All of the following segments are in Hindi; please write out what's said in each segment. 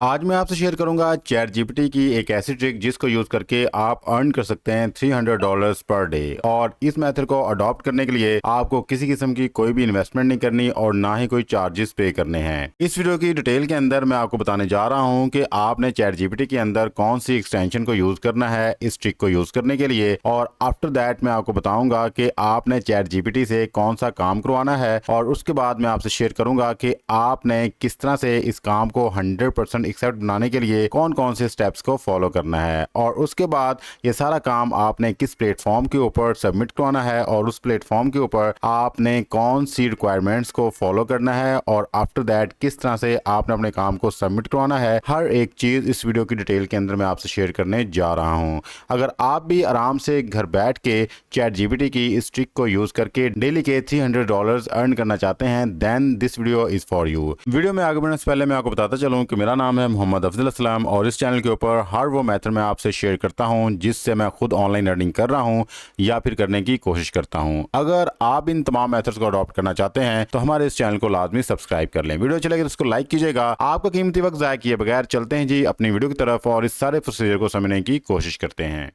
आज मैं आपसे शेयर करूंगा चैट जीपीटी की एक ऐसी ट्रिक जिसको यूज करके आप अर्न कर सकते हैं $300 पर डे। और इस मेथड को अडॉप्ट करने के लिए आपको किसी किस्म की कोई भी इन्वेस्टमेंट नहीं करनी और ना ही कोई चार्जेस पे करने हैं। इस वीडियो की डिटेल के अंदर मैं आपको बताने जा रहा हूं कि आपने चैट जीपीटी के अंदर कौन सी एक्सटेंशन को यूज करना है इस ट्रिक को यूज करने के लिए, और आफ्टर दैट मैं आपको बताऊंगा कि आपने चैट जीपीटी से कौन सा काम करवाना है, और उसके बाद मैं आपसे शेयर करूंगा कि आपने किस तरह से इस काम को 100% एक्सेप्ट बनाने के लिए कौन कौन से स्टेप्स को फॉलो करना है, और उसके बाद ये सारा काम आपने किस प्लेटफॉर्म के ऊपर सबमिट करवाना है, और उस प्लेटफॉर्म के ऊपर आपने कौन सी रिक्वायरमेंट्स को फॉलो करना है, और आफ्टर दैट किस तरह से आपने अपने काम को सबमिट करवाना है। हर एक चीज इस वीडियो की डिटेल के अंदर मैं आपसे शेयर करने जा रहा हूं। अगर आप भी आराम से घर बैठ के चैट जीपीटी की इस ट्रिक को यूज करके डेली के $300 अर्न करना चाहते हैं, then this video is for you. Video में आगे बढ़ने से पहले मैं आपको बताता चलूं कि मेरा नाम है मोहम्मद अफजल अस्लम, और इस चैनल के ऊपर हर वो मेथड मैं आपसे शेयर करता हूं जिससे मैं खुद ऑनलाइन अर्निंग कर रहा हूं या फिर करने की कोशिश करता हूं। अगर आप इन तमाम मेथड्स को अडॉप्ट करना चाहते हैं तो हमारे इस चैनल को लाजमी सब्सक्राइब कर लें। वीडियो चलेगी तो इसको लाइक कीजिएगा। आपका कीमती वक्त ज़ाया किए बगैर चलते हैं जी अपनी वीडियो की तरफ और इस सारे प्रोसीजर को समझने की कोशिश करते हैं।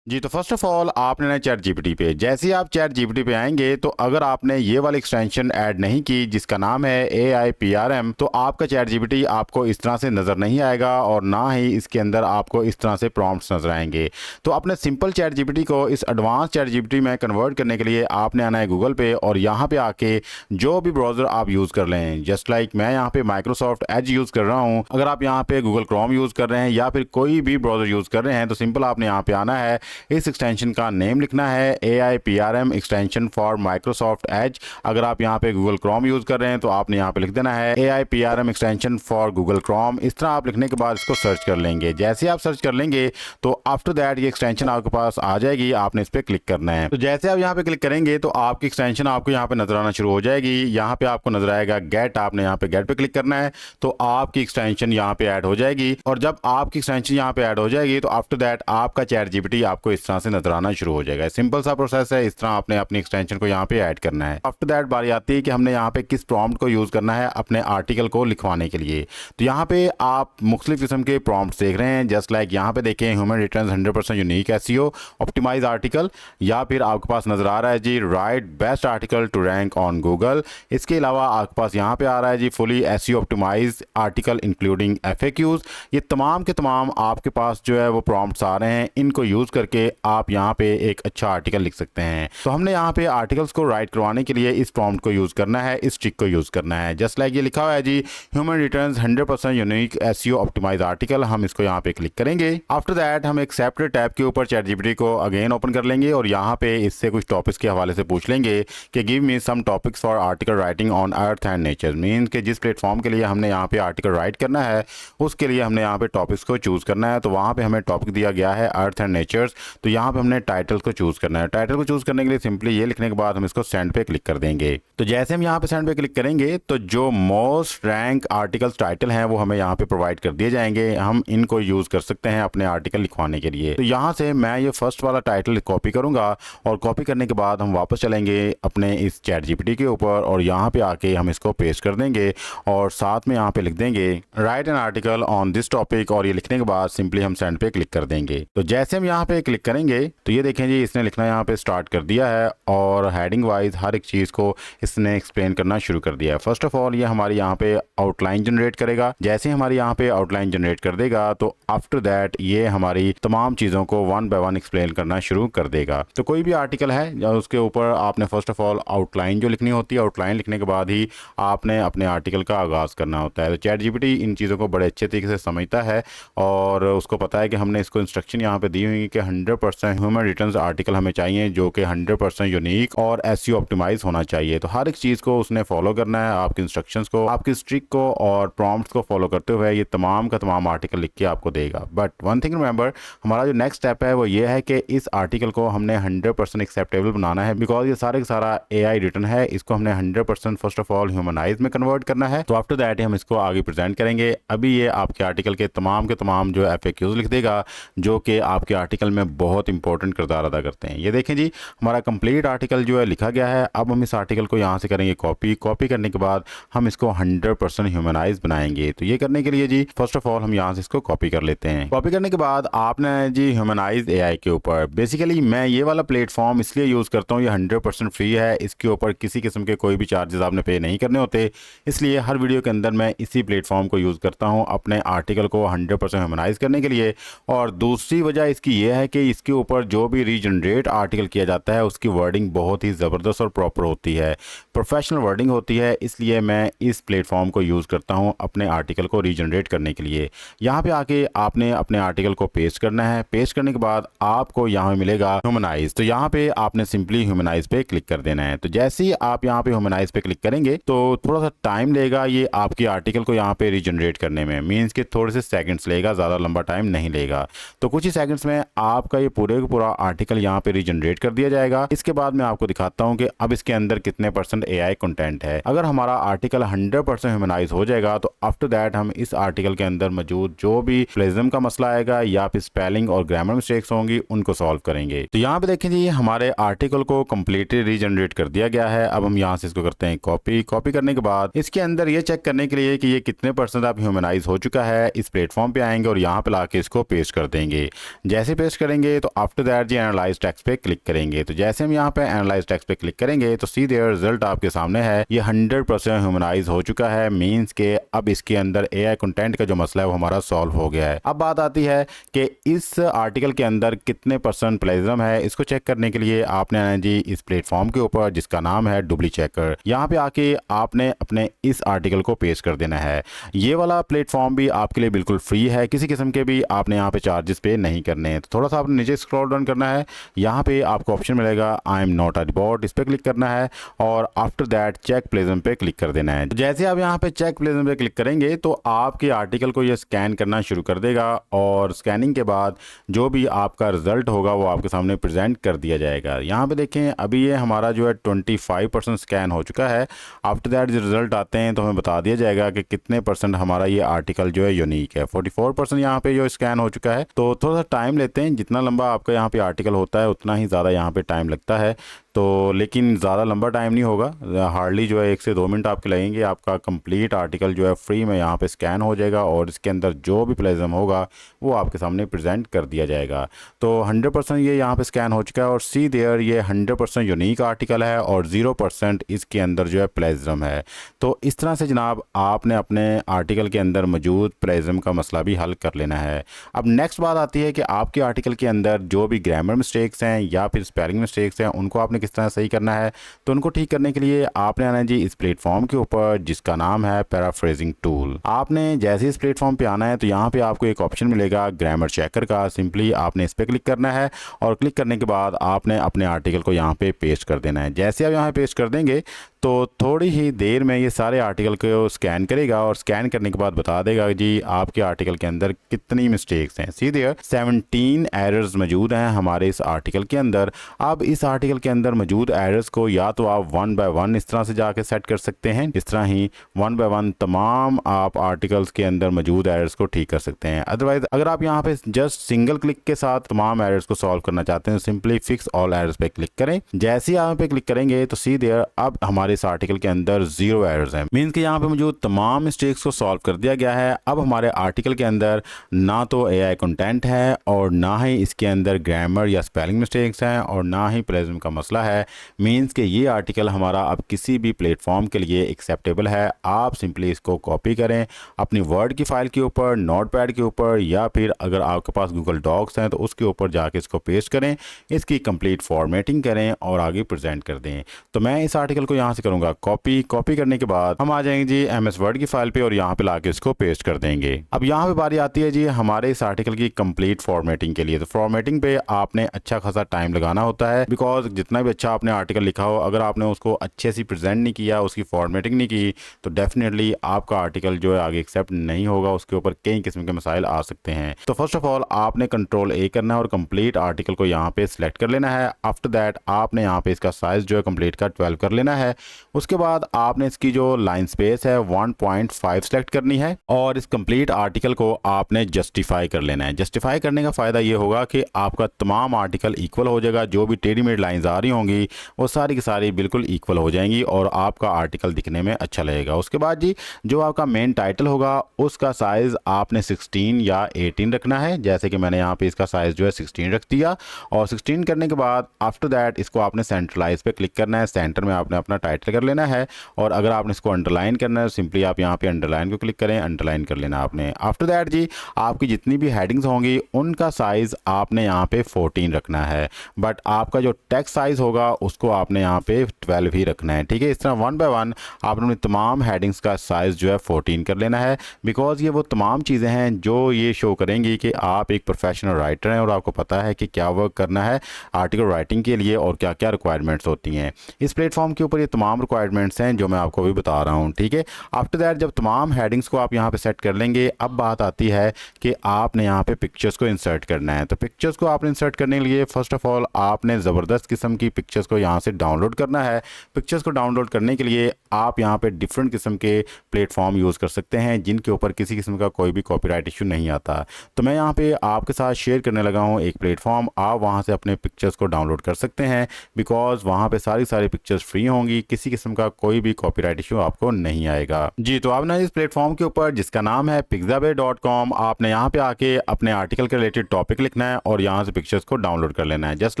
जी, तो फर्स्ट ऑफ ऑल आपने ना चैट जीपीटी पे, जैसे ही आप चैट जीपीटी पे आएंगे तो अगर आपने ये वाली एक्सटेंशन ऐड नहीं की जिसका नाम है AIPRM, तो आपका चैट जीपीटी आपको इस तरह से नज़र नहीं आएगा और ना ही इसके अंदर आपको इस तरह से प्रॉम्प्ट्स नजर आएंगे। तो अपने सिंपल चैट जीपीटी को इस एडवांस चैट जीपीटी में कन्वर्ट करने के लिए आपने आना है गूगल पे, और यहाँ पे आके जो भी ब्राउज़र आप यूज़ कर लें, जस्ट लाइक मैं यहाँ पे माइक्रोसॉफ्ट एज यूज़ कर रहा हूँ। अगर आप यहाँ पे गूगल क्रोम यूज़ कर रहे हैं या फिर कोई भी ब्राउज़र यूज़ कर रहे हैं तो सिंपल आपने यहाँ पे आना है, इस एक्सटेंशन का नेम लिखना है AIPRM extension for Microsoft Edge. अगर आप यहाँ पे गूगल क्रोम यूज कर रहे हैं तो आपने यहाँ पे लिख देना है AIPRM extension for Google Chrome. इस तरह आप लिखने के बाद इसको सर्च कर लेंगे। जैसे आप सर्च कर लेंगे तो आफ्टर दैट ये एक्सटेंशन आपके पास आ जाएगी, आपने इस पर क्लिक करना है। तो जैसे आप यहाँ पे क्लिक करेंगे तो आपकी एक्सटेंशन आपको यहाँ पे नजर आना शुरू हो जाएगी। यहाँ पे आपको नजर आएगा गेट, आपने यहाँ पे गेट पे क्लिक करना है तो आपकी एक्सटेंशन यहाँ पे ऐड हो जाएगी। और जब आपकी एक्सटेंशन यहाँ पे ऐड हो जाएगी तो आफ्टर दैट आपका चैट जीपीटी आपको इस तरह से नजर आना शुरू हो जाएगा। सिंपल सा प्रोसेस है, इस तरह आपने अपनी एक्सटेंशन को यहाँ पे ऐड करना है। आफ्टर दैट बारी आती है कि हमने यहाँ पे किस प्रॉम्प्ट को यूज करना है अपने आर्टिकल को लिखवाने के लिए। तो यहाँ पे आप मुख्तलिफ किस्म के प्रॉम्प्ट देख रहे हैं, जस्ट लाइक यहाँ पे देखें human returns 100% unique SEO optimise article, या फिर आपके पास नजर आ रहा है जी write best article to rank on Google. इसके अलावा आपके पास यहाँ पे आ रहा है जी fully SEO optimise article including FAQs। ये तमाम के तमाम आपके पास जो है वो प्रॉम्प्ट्स आ रहे हैं, इनको यूज करके आप यहाँ पे एक अच्छा आर्टिकल लिख सकते हैं। तो हमने यहाँ पे आर्टिकल्स को राइट करवाने के लिए इस प्रॉम्प्ट को यूज करना है, इस ट्रिक को यूज करना है। जस्ट लाइक ये लिखा हुआ है जी human returns 100% unique SEO optimise article, हम इसको यहाँ पे क्लिक करेंगे। आफ्टर दैट हम एक सेपरेट टैब के ऊपर चैट जीपीटी को अगेन ओपन कर लेंगे और यहाँ पे इससे कुछ टॉपिक्स के हवाले से पूछ लेंगे कि give me some topics for article writing on earth and nature. Means कि जिस प्लेटफॉर्म के लिए हमने यहाँ पे आर्टिकल राइट करना है उसके लिए हमने यहाँ पे टॉपिक्स को चूज करना है। तो वहाँ पे हमें टॉपिक दिया गया है अर्थ एंड नेचर्स, तो यहाँ पे हमने टाइटल को चूज करना है। टाइटल को चूज करने के लिए सिंपली ये लिखने के बाद हम इसको सेंड पे क्लिक कर देंगे। तो जैसे हम यहाँ पे सेंड पे क्लिक करेंगे तो जो मोस्ट रैंक आर्टिकल्स टाइटल हैं वो हमें यहाँ पे प्रोवाइड कर दिए जाएंगे। हम इनको यूज कर सकते हैं अपने आर्टिकल लिखवाने के लिए। तो यहाँ से मैं ये फर्स्ट वाला टाइटल कॉपी करूंगा, और कॉपी करने के बाद हम वापस चलेंगे अपने इस चैट जीपीटी के ऊपर और यहाँ पे आके हम इसको पेस्ट कर देंगे और साथ में यहाँ पे लिख देंगे right an article on this topic, और ये लिखने के बाद सिंपली हम सेंड पे क्लिक कर देंगे। तो जैसे हम यहाँ पे क्लिक करेंगे तो ये देखें जी इसने लिखना यहाँ पे स्टार्ट कर दिया है और हेडिंग वाइज हर एक चीज़ को इसने एक्सप्लेन करना शुरू कर दिया है। फर्स्ट ऑफ ऑल ये हमारी यहाँ पे आउटलाइन जनरेट करेगा। जैसे हमारी यहाँ पे आउटलाइन जनरेट कर देगा तो आफ्टर दैट ये हमारी तमाम चीज़ों को वन बाय वन एक्सप्लेन करना शुरू कर देगा। तो कोई भी आर्टिकल है उसके ऊपर आपने फर्स्ट ऑफ ऑल आउटलाइन जो लिखनी होती है, आउटलाइन लिखने के बाद ही आपने अपने आर्टिकल का आगाज़ करना होता है। तो चैट जीपीटी इन चीज़ों को बड़े अच्छे तरीके से समझता है और उसको पता है कि हमने इसको इंस्ट्रक्शन यहाँ पे दी हुई कि 100% ह्यूमन रिटर्न्स आर्टिकल हमें चाहिए जो कि 100% यूनिक और SEO ऑप्टिमाइज होना चाहिए। तो हर एक चीज़ को उसने फॉलो करना है, आपकी इंस्ट्रक्शंस को, आपकी स्ट्रिक को और प्रॉम्प्ट्स को फॉलो करते हुए ये तमाम का तमाम आर्टिकल लिख के आपको देगा। बट वन थिंग रिमेंबर, हमारा जो नेक्स्ट स्टेप है वो ये है कि इस आर्टिकल को हमने 100% एक्सेप्टेबल बनाना है, बिकॉज ये सारे का सारा AI रिटर्न है। इसको हमने 100% फर्स्ट ऑफ ऑल ह्यूमनाइज में कन्वर्ट करना है। तो आफ्टर दैट हम इसको आगे प्रेजेंट करेंगे। अभी ये आपके आर्टिकल के तमाम जो FAQs लिख देगा जो कि आपके आर्टिकल में में बहुत इंपॉर्टेंट किरदार अदा करते हैं। ये देखें जी, हमारा कंप्लीट आर्टिकल जो है लिखा गया है। अब हम इस आर्टिकल को यहाँ से करेंगे कॉपी करने के बाद हम इसको 100% ह्यूमनाइज बनाएंगे। तो ये करने के लिए जी फर्स्ट ऑफ ऑल हम यहाँ से इसको कॉपी कर लेते हैं। कॉपी करने के बाद आपने जी ह्यूमनाइज एआई के ऊपर, बेसिकली मैं ये वाला प्लेटफॉर्म इसलिए यूज़ करता हूँ, ये 100% फ्री है, इसके ऊपर किसी किस्म के कोई भी चार्जेस आपने पे नहीं करने होते, इसलिए हर वीडियो के अंदर मैं इसी प्लेटफॉर्म को यूज़ करता हूँ अपने आर्टिकल को 100% ह्यूमनाइज करने के लिए। और दूसरी वजह इसकी ये है कि इसके ऊपर जो भी रीजनरेट आर्टिकल किया जाता है उसकी वर्डिंग बहुत ही ज़बरदस्त और प्रॉपर होती है, प्रोफेशनल वर्डिंग होती है, इसलिए मैं इस प्लेटफॉर्म को यूज़ करता हूँ अपने आर्टिकल को रीजनरेट करने के लिए। यहाँ पे आके आपने अपने आर्टिकल को पेस्ट करना है। पेस्ट करने के बाद आपको यहाँ मिलेगा ह्यूमनाइज, तो यहाँ पे आपने सिंपली ह्यूमनाइज पे क्लिक कर देना है। तो जैसे ही आप यहाँ पे ह्यूमनाइज पे क्लिक करेंगे तो थोड़ा सा टाइम लेगा ये आपके आर्टिकल को यहाँ पे रीजनरेट करने में, मीन्स कि थोड़े से सेकंड्स लेगा, ज़्यादा लंबा टाइम नहीं लेगा। तो कुछ ही सेकंड्स में आपका ये पूरे का पूरा आर्टिकल यहाँ पे रीजनरेट कर दिया जाएगा। इसके बाद मैं आपको दिखाता हूँ कि अब इसके अंदर कितने % AI कंटेंट है। अगर हमारा आर्टिकल 100% ह्यूमनाइज हो जाएगा तो आफ्टर दैट हम इस आर्टिकल के अंदर मौजूद जो भी प्लेजम का मसला आएगा या फिर स्पेलिंग और ग्रामर मिस्टेक्स होंगी उनको सॉल्व करेंगे। तो यहाँ पे देखें जी, हमारे आर्टिकल को कम्प्लीटली रीजनरेट कर दिया गया है। अब हम यहाँ से इसको करते हैं कॉपी करने के बाद इसके अंदर ये चेक करने के लिए कि ये कितने % आप ह्यूमनाइज हो चुका है, इस प्लेटफॉर्म पे आएंगे और यहाँ पे लाके इसको पेस्ट कर देंगे। जैसे पेस्ट करेंगे तो आफ्टर दैट जी एनालाइज टेक्स्ट पे क्लिक करेंगे। तो जैसे हम यहाँ पे एनालाइज टेक्स्ट पे क्लिक करेंगे तो सीधे रिजल्ट आपके सामने है, ये 100% ह्यूमनाइज हो चुका है, मीन्स के अब इसके अंदर AI कंटेंट का जो मसला है वो हमारा सॉल्व हो गया है। अब बात आती है कि इस आर्टिकल के अंदर कितने % प्लेजम है। इसको चेक करने के लिए आपने आना जी इस प्लेटफॉर्म के ऊपर जिसका नाम है डुबली चेकर। यहाँ पे आके आपने अपने इस आर्टिकल को पेस्ट कर देना है। ये वाला प्लेटफॉर्म भी आपके लिए बिल्कुल फ्री है, किसी किस्म के भी आपने यहाँ पे चार्जेस पे नहीं करने हैं। तो थोड़ा सा आपने नीचे स्क्रॉल डाउन करना है, यहाँ पे आपको ऑप्शन मिलेगा I am not a report, इस पर क्लिक करना है और आफ्टर दैट चेक प्लेजम पे क्लिक कर देना है। तो जैसे आप यहाँ पे चेक प्लेजम पे क्लिक करेंगे तो आपके आर्टिकल को ये स्कैन करना शुरू कर देगा और स्कैनिंग के बाद जो भी आपका रिजल्ट होगा वो आपके सामने प्रेजेंट कर दिया जाएगा। यहाँ पे देखें अभी ये हमारा जो है 25% स्कैन हो चुका है। आफ्टर दैट जो रिजल्ट आते हैं तो हमें बता दिया जाएगा कि कितने % हमारा ये आर्टिकल जो है यूनिक है। 44% यहाँ पे जो स्कैन हो चुका है। तो थोड़ा सा टाइम लेते हैं, जितना लंबा आपका यहाँ पे आर्टिकल होता है उतना ही ज़्यादा यहाँ पे टाइम लगता है। तो लेकिन ज़्यादा लंबा टाइम नहीं होगा, हार्डली जो है 1 से 2 मिनट आपके लगेंगे। आपका कंप्लीट आर्टिकल जो है फ्री में यहाँ पे स्कैन हो जाएगा और इसके अंदर जो भी प्लेजम होगा वो आपके सामने प्रेजेंट कर दिया जाएगा। तो 100% ये यहाँ पे स्कैन हो चुका है और सी देयर ये 100% यूनिक आर्टिकल है और 0% इसके अंदर जो है प्लेजम है। तो इस तरह से जनाब आपने अपने आर्टिकल के अंदर मौजूद प्लेजम का मसला भी हल कर लेना है। अब नेक्स्ट बात आती है कि आपके आर्टिकल के अंदर जो भी ग्रामर मिस्टेक्स हैं या फिर स्पेलिंग मिस्टेक्स हैं उनको आपने किस तरह सही करना है। तो उनको ठीक करने के लिए आपने आना है जी इस प्लेटफॉर्म के ऊपर जिसका नाम है पैराफ्रेजिंग टूल। आपने जैसे इस प्लेटफॉर्म पे आना है तो यहाँ पे आपको एक ऑप्शन मिलेगा ग्रामर चेकर का, सिंपली आपने इस पर क्लिक करना है और क्लिक करने के बाद आपने अपने आर्टिकल को यहाँ पे पेस्ट कर देना है। जैसे आप यहाँ पेस्ट कर देंगे तो थोड़ी ही देर में ये सारे आर्टिकल को स्कैन करेगा और स्कैन करने के बाद बता देगा जी आपके आर्टिकल के अंदर कितनी मिस्टेक्स हैं। सीधे 17 एरर्स मौजूद हैं हमारे इस आर्टिकल के अंदर। अब इस आर्टिकल के अंदर मौजूद एरर्स को या तो आप 1 बाय 1 इस तरह से जाके सेट कर सकते हैं, इस तरह ही 1 बाय 1 तमाम आप आर्टिकल्स के अंदर मौजूद एरर्स को ठीक कर सकते हैं। अदरवाइज अगर आप यहाँ पे जस्ट सिंगल क्लिक के साथ तमाम एरर्स को सॉल्व करना चाहते हैं सिंपली फिक्स ऑल एरर्स पे क्लिक करें। जैसे ही आप पे क्लिक करेंगे तो सीधे अब हमारे इस आर्टिकल के अंदर 0 एरर्स हैं, मींस कि यहाँ पे मौजूद तमाम मिस्टेक्स को सॉल्व कर दिया गया है। अब हमारे आर्टिकल के अंदर ना तो AI कंटेंट है और ना ही इसके अंदर ग्रामर या स्पेलिंग मिस्टेक्स हैं और ना ही प्लेजम का मसला है, मींस कि ये आर्टिकल हमारा अब किसी भी प्लेटफॉर्म के लिए एक्सेप्टेबल है। आप सिंपली इसको कॉपी करें अपनी वर्ड की फाइल के ऊपर, नोटपैड के ऊपर या फिर अगर आपके पास गूगल डॉक्स हैं तो उसके ऊपर जाके इसको पेस्ट करें, इसकी कंप्लीट फॉर्मेटिंग करें और आगे प्रेजेंट कर दें। तो मैं इस आर्टिकल को यहाँ से करूँगा कॉपी करने के बाद हम आ जाएंगे जी MS वर्ड की फाइल पे और यहाँ पे लाके इसको पेस्ट कर देंगे। अब यहाँ पे बारी आती है जी हमारे इस आर्टिकल की कंप्लीट फॉर्मेटिंग के लिए। तो फॉर्मेटिंग पे आपने अच्छा खासा टाइम लगाना होता है, बिकॉज जितना भी अच्छा आपने आर्टिकल लिखा हो अगर आपने उसको अच्छे से प्रेजेंट नहीं किया, उसकी फॉर्मेटिंग नहीं की तो डेफिनेटली आपका आर्टिकल जो है आगे एक्सेप्ट नहीं होगा, उसके ऊपर कई किस्म के मसाइल आ सकते हैं। तो फर्स्ट ऑफ ऑल आपने Ctrl+A करना है और कंप्लीट आर्टिकल को यहाँ पे सिलेक्ट कर लेना है। आफ्टर दैट आपने यहाँ पे इसका साइज जो है कंप्लीट का 12 कर लेना है। उसके बाद आपने इसकी जो लाइन स्पेस है 1.5 सेलेक्ट करनी है और इस कंप्लीट आर्टिकल को आपने जस्टिफाई कर लेना है। जस्टिफाई करने का फ़ायदा ये होगा कि आपका तमाम आर्टिकल इक्वल हो जाएगा, जो भी टेढ़ी मेढ़ी लाइंस आ रही होंगी वो सारी की सारी बिल्कुल इक्वल हो जाएंगी और आपका आर्टिकल दिखने में अच्छा लगेगा। उसके बाद जी जो आपका मेन टाइटल होगा उसका साइज़ आपने 16 या 18 रखना है। जैसे कि मैंने यहाँ पे इसका साइज़ जो है 16 रख दिया और 16 करने के बाद आफ्टर दैट इसको आपने सेंट्रलाइज पे क्लिक करना है। सेंटर में आपने अपना टाइटल कर लेना है और अगर आपने इसको अंडरलाइन करना है सिंपली आप यहाँ पे अंडरलाइन को क्लिक करें, अंडरलाइन कर लेना आपने। आफ्टर दैट जी आपकी जितनी भी हेडिंग्स होंगी उनका साइज़ आपने यहाँ पे 14 रखना है, बट आपका जो टेक्स्ट साइज़ होगा उसको आपने यहाँ पे 12 ही रखना है। ठीक है, इस तरह वन बाय वन आपने अपनी तमाम हेडिंग्स का साइज़ जो है 14 कर लेना है, बिकॉज ये वो तमाम चीज़ें हैं जो ये शो करेंगी कि आप एक प्रोफेशनल राइटर हैं और आपको पता है कि क्या वर्क करना है आर्टिकल राइटिंग के लिए और क्या क्या रिक्वायरमेंट्स होती हैं। इस प्लेटफॉर्म के ऊपर ये तमाम रिक्वायरमेंट्स हैं जो मैं आपको अभी बता रहा हूँ। ठीक है, आफ्टर दैट जब तमाम हेडिंग्स को आप यहाँ पे सेट कर लेंगे, अब बात आती है कि आपने यहाँ पे पिक्चर्स को इंसर्ट करना है। तो पिक्चर्स को आपने इंसर्ट करने के लिए फर्स्ट ऑफ ऑल आपने ज़बरदस्त किस्म की पिक्चर्स को यहाँ से डाउनलोड करना है। पिक्चर्स को डाउनलोड करने के लिए आप यहाँ पे डिफरेंट किस्म के प्लेटफॉर्म यूज़ कर सकते हैं जिनके ऊपर किसी किस्म का कोई भी कॉपीराइट इशू नहीं आता। तो मैं यहाँ पे आपके साथ शेयर करने लगा हूँ एक प्लेटफॉर्म, आप वहाँ से अपने पिक्चर्स को डाउनलोड कर सकते हैं बिकॉज वहाँ पे सारी पिक्चर्स फ्री होंगी, किसी किस्म का कोई भी कॉपीराइट इशू आपको नहीं आएगा जी। तो आपने इस प्लेटफॉर्म के ऊपर जिसका नाम है pixabay.com, आपने यहाँ पे आके अपने आर्टिकल के रिलेटेड टॉपिक लिखना है और यहाँ से पिक्चर्स को डाउनलोड कर लेना है। जस्ट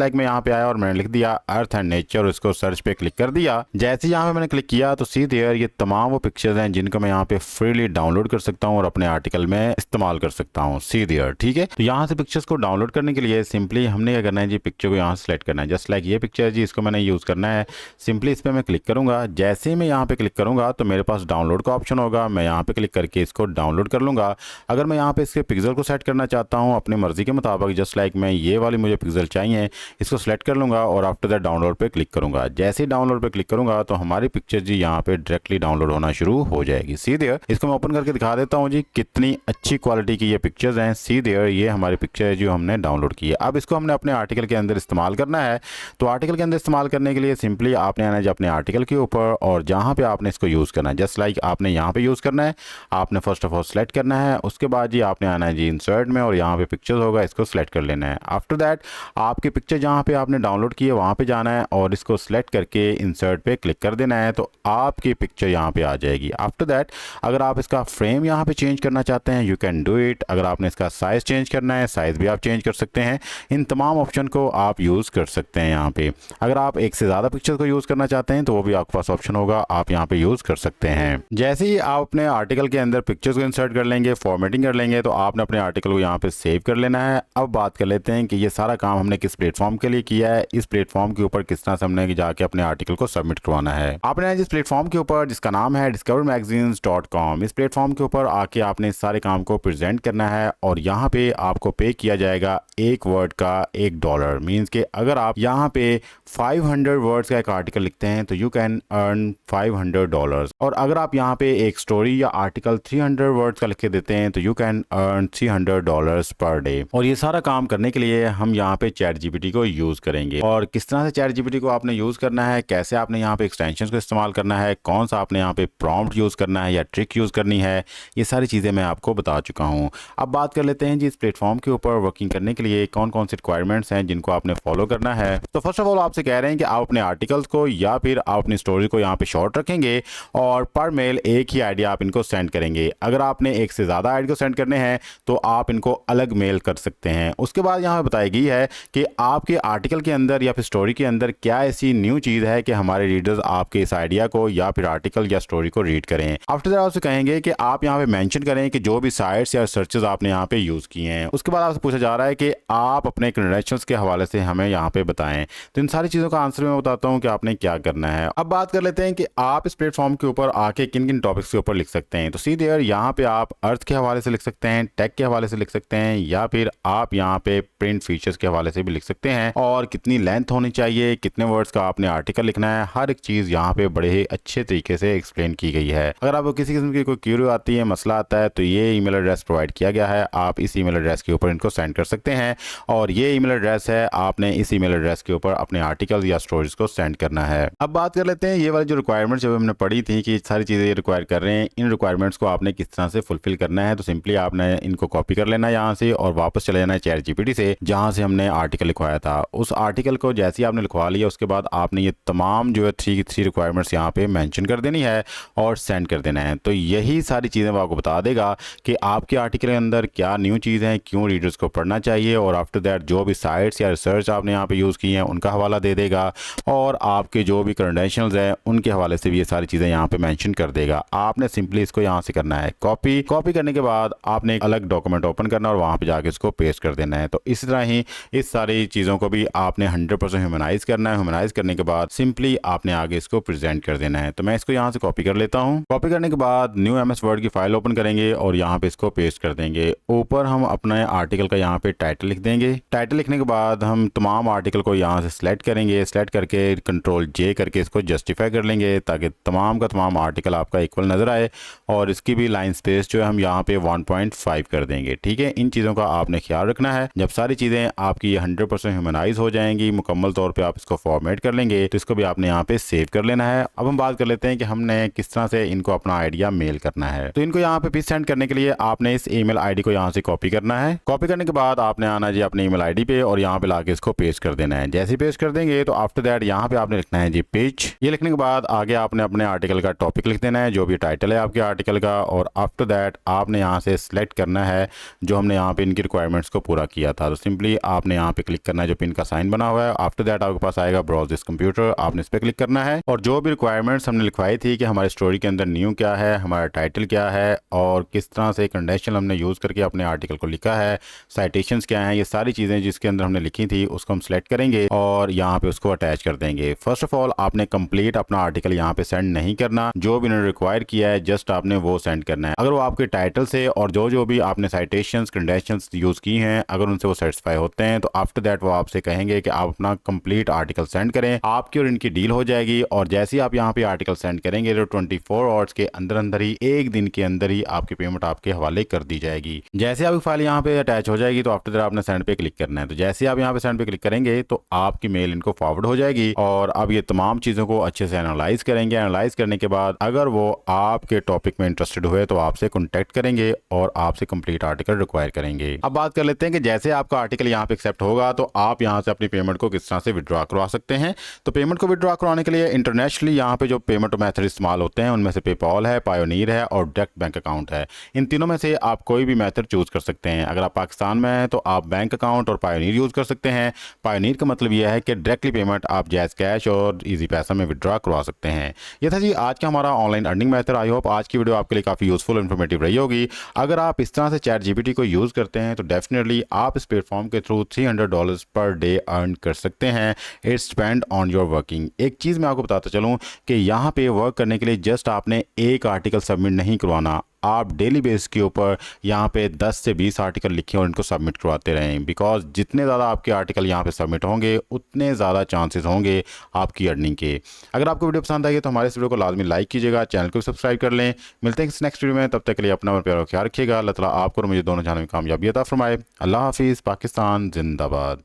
लाइक मैं यहाँ पे आया और मैंने लिख दिया अर्थ एंड नेचर, उसको सर्च पे क्लिक कर दिया। जैसे यहाँ पे मैंने क्लिक किया तो सी देयर ये तमाम वो पिक्चर्स हैं जिनको मैं यहाँ पे फ्रीली डाउनलोड कर सकता हूँ और अपने आर्टिकल में इस्तेमाल कर सकता हूँ। सी देयर, ठीक है। तो यहाँ से पिक्चर्स को डाउनलोड करने के लिए सिंपली हमने क्या करना है जी, पिक्चर को यहाँ से सेलेक्ट करना है। जस्ट लाइक ये पिक्चर है जी, इसको मैंने यूज़ करना है। सिंपली इस पर मैं क्लिक करूँगा। जैसे ही मैं यहाँ पे क्लिक करूँगा तो मेरे पास डाउनलोड का ऑप्शन होगा, मैं यहाँ पे क्लिक करके इसको डाउनलोड कर लूँगा। अगर मैं यहाँ पे इसके पिक्सल को सेट करना चाहता हूँ अपनी मर्जी के मुताबिक, जस्ट लाइक मैं ये वाली मुझे पिक्सल चाहिए, इसको सेलेक्ट कर लूँगा और आफ्टर दैट डाउनलोड पे क्लिक करूँगा। जैसे ही डाउनलोड पे क्लिक करूँगा तो हमारी पिक्चर जी यहाँ पे डायरेक्टली डाउनलोड होना शुरू हो जाएगी। सी देयर, इसको मैं ओपन करके दिखा देता हूँ जी कितनी अच्छी क्वालिटी की ये पिक्चर्स हैं। सी देयर, ये हमारी पिक्चर है जो हमने डाउनलोड की है। अब इसको हमने अपने आर्टिकल के अंदर इस्तेमाल करना है। तो आर्टिकल के अंदर इस्तेमाल करने के लिए सिंपली आपने आना है अपने आर्टिकल के ऊपर और जहाँ पे आपने इसको यूज़ करना है, जस्ट लाइक आपने यहाँ पे यूज़ करना है। आपने फर्स्ट ऑफ ऑल सेलेक्ट करना है, उसके बाद जी आपने आना है जी इंसर्ट में और यहाँ पे पिक्चर्स होगा, इसको सेलेक्ट कर लेना है। आफ्टर दैट आपकी पिक्चर जहाँ पे आपने डाउनलोड की है वहाँ पे जाना है और इसको सेलेक्ट करके इंसर्ट पे क्लिक कर देना है, तो आपकी पिक्चर यहाँ पे आ जाएगी। आफ्टर दैट अगर आप इसका फ्रेम यहाँ पे चेंज करना चाहते हैं, यू कैन डू इट। अगर आपने इसका साइज़ चेंज करना है, साइज़ भी आप चेंज कर सकते हैं। इन तमाम ऑप्शन को आप यूज़ कर सकते हैं यहाँ पे। अगर आप एक से ज़्यादा पिक्चर को यूज़ करना चाहते हैं तो वो भी आपके पास ऑप्शन होगा, आप यहाँ पे यूज़ कर सकते हैं। जैसे ही आप अपने आर्टिकल के अंदर पिक्चर्स को इंसर्ट कर लेंगे, फॉर्मेटिंग कर लेंगे, तो आपने अपने आर्टिकल को यहाँ पे सेव कर लेना है। अब बात कर लेते हैं कि ये सारा काम हमने किस प्लेटफॉर्म के लिए किया है, इस प्लेटफॉर्म के ऊपर किस तरह से हमने जाके अपने आर्टिकल को सबमिट करवाना है। आपने जिस प्लेटफॉर्म के ऊपर जिसका नाम है discovermagazines.com, इस प्लेटफॉर्म के ऊपर आके आपने इस सारे काम को प्रेजेंट करना है और यहाँ पे आपको पे किया जाएगा एक वर्ड का $1। मीन्स कि अगर आप यहाँ पे 500 वर्ड्स का एक आर्टिकल लिखते हैं तो यू कैन अर्न $500 और अगर आप यहाँ पे एक स्टोरी या आर्टिकल 300 वर्ड्स का लिख के देते हैं तो you can earn $300 per day. और ये सारा काम करने के लिए हम यहाँ पे चैट जीपीटी को यूज़ करेंगे और किस तरह से चैट जीपीटी को आपने यूज़ करना है, कैसे आपने यहाँ पे एक्सटेंशंस को इस्तेमाल करना है, कौन सा आपने यहाँ पे प्रॉम्प्ट यूज़ करना है या ट्रिक यूज़ करनी है, ये सारी चीज़ें मैं आपको बता चुका हूँ। अब बात कर लेते हैं जी इस प्लेटफॉर्म के ऊपर वर्किंग करने के लिए कौन कौन सी रिक्वायरमेंट्स हैं जिनको आपने फॉलो करना है। तो फर्स्ट ऑफ ऑल आपसे कह रहे हैं कि आप अपने आर्टिकल्स को या फिर आप अपनी स्टोरी को यहाँ पे शॉर्ट रखेंगे और पर मेल एक ही आईडी आप इनको सेंड करेंगे। अगर आपने एक से ज़्यादा आईडी को सेंड करने हैं तो आप इनको अलग मेल कर सकते हैं। उसके बाद यहाँ पे बताई गई है कि आपके आर्टिकल के अंदर या फिर स्टोरी के अंदर क्या ऐसी न्यू चीज़ है कि हमारे रीडर्स आपके इस आइडिया को या फिर आर्टिकल या स्टोरी को रीड करें। आफ्टर दैट आपसे कहेंगे कि आप यहाँ पे मेंशन करें कि जो भी साइट्स या सर्चेस आपने यहाँ पे यूज़ किए हैं। उसके बाद आपसे पूछा जा रहा है कि आप अपने क्रेडेंशियल्स के हवाले से हमें यहाँ पे बताएं। तो इन सारी चीज़ों का आंसर मैं बताता हूँ कि आपने क्या करना है। अब बात कर लेते हैं कि आप इस प्लेटफॉर्म के ऊपर आके किन किन टॉपिक्स के ऊपर लिख सकते हैं। तो सीधे यहाँ पे आप अर्थ के हवाले से लिख सकते हैं, टेक के हवाले से लिख सकते हैं या फिर आप यहाँ पे प्रिंट फीचर्स के हवाले से भी लिख सकते हैं और कितनी लेंथ होनी चाहिए, कितने वर्ड्स का आपने आर्टिकल लिखना है, हर एक चीज़ यहाँ पे बड़े ही अच्छे तरीके से एक्सप्लेन की गई है। अगर आपको किसी किस्म की कोई क्यूरी आती है, मसला आता है, तो ये ईमेल एड्रेस प्रोवाइड किया गया है, आप इस ईमेल एड्रेस के ऊपर इनको सेंड कर सकते हैं और ये ईमेल एड्रेस है, आपने इस ईमेल एड्रेस के ऊपर अपने आर्टिकल या स्टोरीज को सेंड करना है। अब बात कर लेते हैं ये वाली जो रिक्वायरमेंट्स जब हमने पढ़ी थी कि सारी चीज़ें रिक्वायर कर रहे हैं, इन रिक्वायरमेंट्स को आपने किस तरह से फुलफिल करना है। तो सिंपली आपने इनको कॉपी कर लेना है यहाँ से और वापस चले जाना है चैट जीपीटी से, जहाँ से हमने आर्टिकल लिखवाया था। उस आर्टिकल को जैसे ही आपने लिखवा लिया उसके बाद आपने ये तमाम जो है थ्री रिक्वायरमेंट्स यहाँ पे मेंशन कर देनी है और सेंड कर देना है। तो यही सारी चीज़ें वो आपको बता देगा कि आपके आर्टिकल के अंदर क्या न्यू चीज़ है, क्यों रीडर्स को पढ़ना चाहिए, और आफ्टर दैट जो भी साइट्स या रिसर्च आपने यहाँ पे यूज़ की हैं उनका हवाला दे देगा, और आपके जो भी क्रेडेंशियल्स हैं उनके हवाले से भी ये सारी चीज़ें यहाँ पे मेंशन कर देगा। आपने सिंपली इसको यहाँ से करना है कॉपी करने के बाद आपने एक अलग डॉक्यूमेंट ओपन करना और वहाँ पे जाके इसको पेस्ट कर देना है। तो इस तरह ही इस सारी चीज़ों को भी आपने 100% ह्यूमनाइज करना है। ह्यूमनाइज करने के बाद सिंपली आपने आगे इसको प्रेजेंट कर देना है। तो मैं इसको यहाँ से कॉपी कर लेता हूँ। कॉपी करने के बाद न्यू MS वर्ड की फाइल ओपन करेंगे और यहाँ पे इसको पेस्ट कर देंगे। ऊपर हम अपने आर्टिकल का यहाँ पे टाइटल लिख देंगे। टाइटल लिखने के बाद हम तमाम आर्टिकल को यहाँ से सिलेक्ट करेंगे। सिलेक्ट करके Ctrl+J करके इसको जस्टिफाई कर लेंगे ताकि तमाम का तमाम आर्टिकल आपका इक्वल नज़र आए, और इसकी भी लाइन स्पेस जो है हम यहाँ पे 1.5 कर देंगे। ठीक है, इन चीज़ों का आपने ख्याल रखना है। जब सारी चीज़ें आपकी 100% ह्यूमनाइज हो जाएंगी, मुकम्मल तौर पे आप इसको फॉर्मेट कर लेंगे, तो इसको भी आपने यहाँ पे सेव कर लेना है। अब हम बात कर लेते हैं कि हमने किस तरह से इनको अपना आइडिया मेल करना है। तो इनको यहाँ पे पिच सेंड करने के लिए आपने इस ईमेल आईडी को यहाँ से कॉपी करना है। कॉपी करने के बाद आपने आना जी अपने ईमेल आईडी पे और यहाँ पे लाके इसको पेस्ट कर देना है। जैसे पेस्ट कर देंगे तो आफ्टर दैट यहाँ पे आपने लिखना है जी पेज। ये लिखने के बाद आगे आपने अपने आर्टिकल का टॉपिक लिख देना है, जो भी टाइटल है आपके आर्टिकल का, और आफ्टर दैट आपने यहाँ से सिलेक्ट करना है जो हमने यहाँ पे इनकी रिक्वायरमेंट्स को पूरा किया था। तो सिंपली आपने यहाँ पे क्लिक करना है जो पिन का साइन बना हुआ है। आफ्टर दैट आपके पास आएगा ब्राउज दिस कंप्यूटर, आपने इस पर क्लिक करना है और जो भी रिक्वायरमेंट्स हमने लिखवाई थी कि हमारी स्टोरी के अंदर न्यू क्या है, हमारा टाइटल क्या है और किस तरह से कंडेंशनल हमने यूज़ करके अपने आर्टिकल को लिखा है, साइटेशंस क्या हैं, ये सारी चीज़ें जिसके अंदर हमने लिखी थी उसको हम सिलेक्ट करेंगे और यहाँ पे उसको अटैच कर देंगे। फर्स्ट ऑफ ऑल आपने कंप्लीट अपना आर्टिकल यहाँ पे सेंड नहीं करना, जो भी उन्होंने रिक्वायर किया है जस्ट आपने वो सेंड करना है। अगर वो आपके टाइटल से और जो भी आपने साइटेशंस कंडेंशंस यूज़ की हैं अगर उनसे वो सेटिस्फाई होते हैं तो आफ्टर दैट वो आपसे कहेंगे कि आप अपना कंप्लीट आर्टिकल सेंड करें, आपकी और इनकी डील हो जाएगी। और जैसे ही आप यहाँ पे आर्टिकल सेंड करेंगे तो 24 आवर्स के अंदर ही, एक दिन के अंदर ही आपकी पेमेंट आपके हवाले कर दी जाएगी। जैसे आपकी फाइल यहाँ पे अटैच हो जाएगी तो आफ्टर दैट आपने सेंड पे क्लिक करना है। तो जैसे आप यहाँ पे सेंड पे क्लिक करेंगे तो आपकी मेल इनको फॉरवर्ड हो जाएगी और अब ये तमाम चीज़ों को अच्छे से एनालाइज करेंगे। एनालाइज करने के बाद अगर वो आपके टॉपिक में इंटरेस्टेड हुए तो आपसे कॉन्टैक्ट करेंगे और आपसे कंप्लीट आर्टिकल रिक्वायर करेंगे। अब बात कर लेते हैं कि जैसे आपका आर्टिकल यहाँ पे एक्सेप्ट होगा तो आप यहाँ से अपनी पेमेंट को किस तरह से विड्रॉ करवा सकते हैं। तो पेमेंट को विड्रॉ करवाने के लिए इंटरनेशनली यहाँ पे जो पेमेंट मेथड इस्तेमाल होते हैं उनमें से पेपॉल है, पायोनीर है और डायरेक्ट बैंक अकाउंट है। इन तीनों में से आप कोई भी मेथड चूज कर सकते हैं। अगर आप पाकिस्तान में हैं तो आप बैंक अकाउंट और पायोनीर यूज कर सकते हैं। पायोनीर का मतलब यह है कि डायरेक्टली पेमेंट आप जैज़ कैश और इजी पैसा में विड्रॉ करवा सकते हैं। ये था जी आज का हमारा online earning method. I hope आज की वीडियो आपके लिए काफ़ी यूजफुल इन्फॉर्मेटिव रही होगी। अगर आप इस तरह से चैट जीपीटी को यूज़ करते हैं तो डेफिनेटली आप इस प्लेटफॉर्म के थ्रू $300 पर डे अर्न कर सकते हैं। It's depend on your working. एक चीज़ मैं आपको बताता चलूँ कि यहाँ पे वर्क करने के लिए जस्ट आपने एक आर्टिकल सबमिट नहीं करवाना, आप डेली बेस के ऊपर यहाँ पे 10 से 20 आर्टिकल लिखें और इनको सबमिट करवाते रहें। बिकॉज जितने ज़्यादा आपके आर्टिकल यहाँ पे सबमिट होंगे उतने ज़्यादा चांसेस होंगे आपकी अर्निंग के। अगर आपको वीडियो पसंद आई है तो हमारे इस वीडियो को लाजमी लाइक कीजिएगा, चैनल को सब्सक्राइब कर लें। मिलते हैं इस नेक्स्ट वीडियो में, तब तक के लिए अपना और प्यार ख्याल रखिएगा। अल्लाह ताला आपको और मुझे दोनों जानों में कामयाबी अता फरमाए। अल्लाह हाफिज़। पाकिस्तान जिंदाबाद।